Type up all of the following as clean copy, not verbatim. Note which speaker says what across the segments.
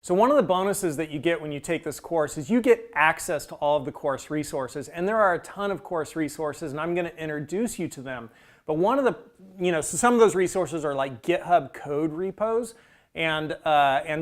Speaker 1: So one of the bonuses that you get when you take this course is you get access to all of the course resources, and there are a ton of course resources, and I'm going to introduce you to them. But one of the, so some of those resources are like GitHub code repos, and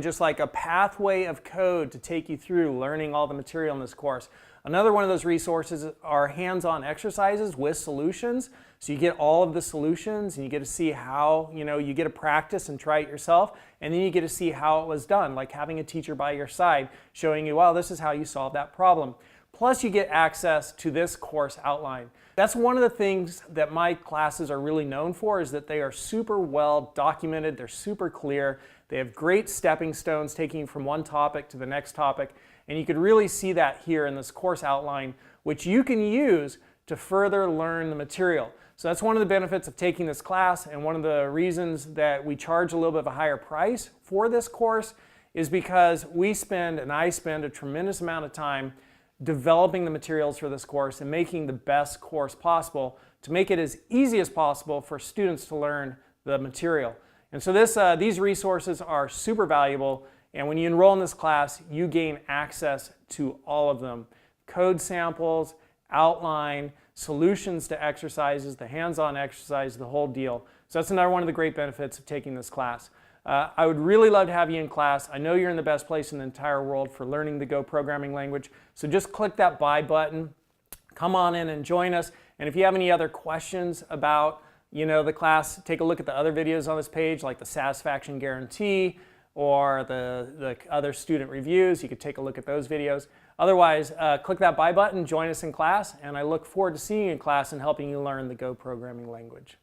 Speaker 1: just like a pathway of code to take you through learning all the material in this course. Another one of those resources are hands-on exercises with solutions. So you get all of the solutions and you get to see how, you get to practice and try it yourself, and then you get to see how it was done, like having a teacher by your side showing you, well, this is how you solve that problem. Plus you get access to this course outline. That's one of the things that my classes are really known for, is that they are super well documented, they're super clear, they have great stepping stones taking you from one topic to the next topic, and you could really see that here in this course outline, which you can use to further learn the material. So that's one of the benefits of taking this class, and one of the reasons that we charge a little bit of a higher price for this course is because I spend a tremendous amount of time developing the materials for this course and making the best course possible to make it as easy as possible for students to learn the material. And so these resources are super valuable, and when you enroll in this class, you gain access to all of them. Code samples, outline, solutions to exercises, the hands-on exercise, the whole deal. So that's another one of the great benefits of taking this class. I would really love to have you in class. I know you're in the best place in the entire world for learning the Go programming language. So just click that buy button, come on in and join us. And if you have any other questions about the class, take a look at the other videos on this page, like the satisfaction guarantee or the other student reviews. You could take a look at those videos. Otherwise, click that buy button, join us in class, and I look forward to seeing you in class and helping you learn the Go programming language.